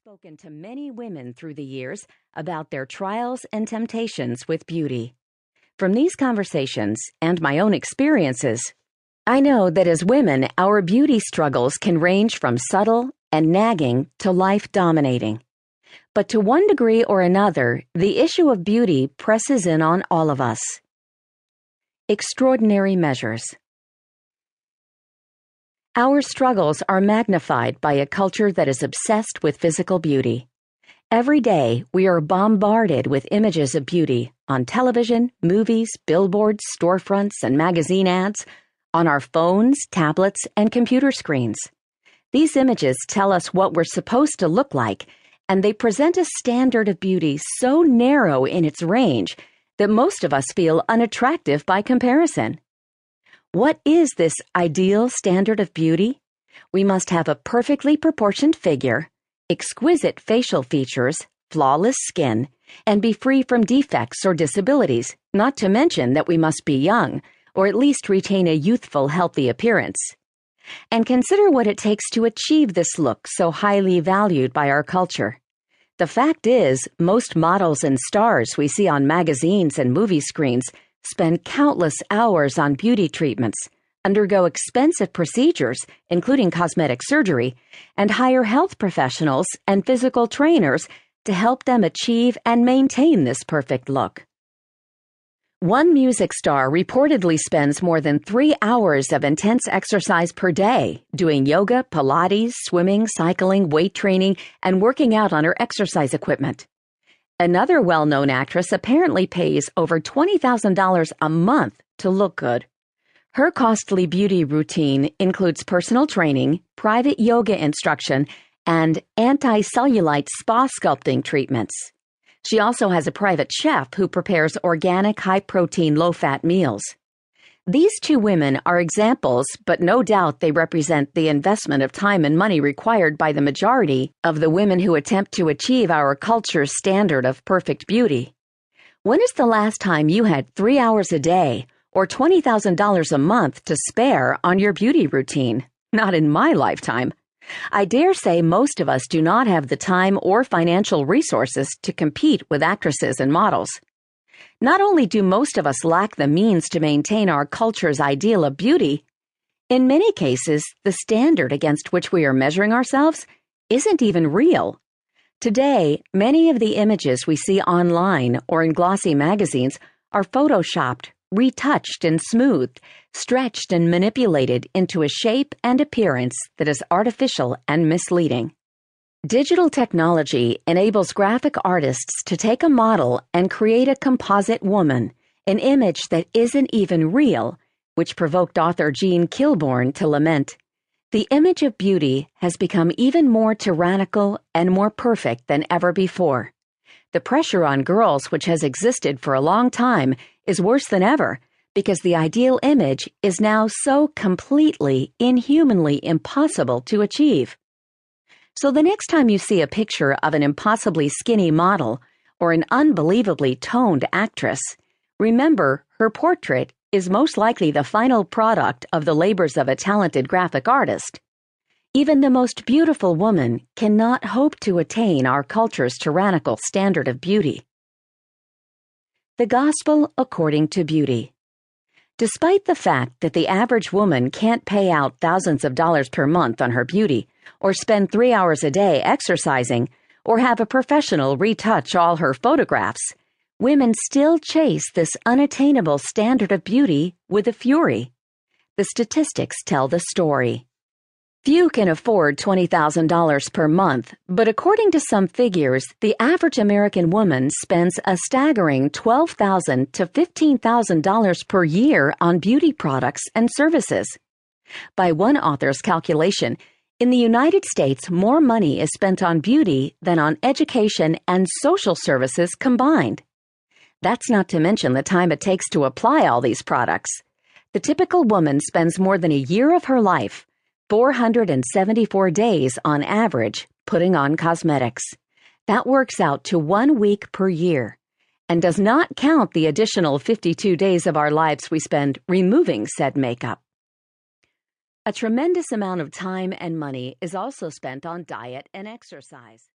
spoken to many women through the years about their trials and temptations with beauty. From these conversations and my own experiences, I know that as women, our beauty struggles can range from subtle and nagging to life-dominating. But to one degree or another, the issue of beauty presses in on all of us. Extraordinary measures. Our struggles are magnified by a culture that is obsessed with physical beauty. Every day, we are bombarded with images of beauty on television, movies, billboards, storefronts, and magazine ads, on our phones, tablets, and computer screens. These images tell us what we're supposed to look like, and they present a standard of beauty so narrow in its range that most of us feel unattractive by comparison. What is this ideal standard of beauty? We must have a perfectly proportioned figure, exquisite facial features, flawless skin, and be free from defects or disabilities, not to mention that we must be young, or at least retain a youthful, healthy appearance. And consider what it takes to achieve this look so highly valued by our culture. The fact is, most models and stars we see on magazines and movie screens spend countless hours on beauty treatments, undergo expensive procedures, including cosmetic surgery, and hire health professionals and physical trainers to help them achieve and maintain this perfect look. One music star reportedly spends more than 3 hours of intense exercise per day, doing yoga, Pilates, swimming, cycling, weight training, and working out on her exercise equipment. Another well-known actress apparently pays over $20,000 a month to look good. Her costly beauty routine includes personal training, private yoga instruction, and anti-cellulite spa sculpting treatments. She also has a private chef who prepares organic, high-protein, low-fat meals. These two women are examples, but no doubt they represent the investment of time and money required by the majority of the women who attempt to achieve our culture's standard of perfect beauty. When is the last time you had 3 hours a day or $20,000 a month to spare on your beauty routine? Not in my lifetime. I dare say most of us do not have the time or financial resources to compete with actresses and models. Not only do most of us lack the means to maintain our culture's ideal of beauty, in many cases, the standard against which we are measuring ourselves isn't even real. Today, many of the images we see online or in glossy magazines are photoshopped, retouched and smoothed, stretched and manipulated into a shape and appearance that is artificial and misleading. Digital technology enables graphic artists to take a model and create a composite woman, an image that isn't even real, which provoked author Jean Kilbourne to lament, "The image of beauty has become even more tyrannical and more perfect than ever before. The pressure on girls, which has existed for a long time, is worse than ever, because the ideal image is now so completely, inhumanly impossible to achieve." So the next time you see a picture of an impossibly skinny model or an unbelievably toned actress, remember her portrait is most likely the final product of the labors of a talented graphic artist. Even the most beautiful woman cannot hope to attain our culture's tyrannical standard of beauty. The Gospel According to Beauty. Despite the fact that the average woman can't pay out thousands of dollars per month on her beauty, or spend 3 hours a day exercising, or have a professional retouch all her photographs, women still chase this unattainable standard of beauty with a fury. The statistics tell the story. Few can afford $20,000 per month, but according to some figures, the average American woman spends a staggering $12,000 to $15,000 per year on beauty products and services. By one author's calculation, in the United States, more money is spent on beauty than on education and social services combined. That's not to mention the time it takes to apply all these products. The typical woman spends more than a year of her life, 474 days on average, putting on cosmetics. That works out to 1 week per year, and does not count the additional 52 days of our lives we spend removing said makeup. A tremendous amount of time and money is also spent on diet and exercise.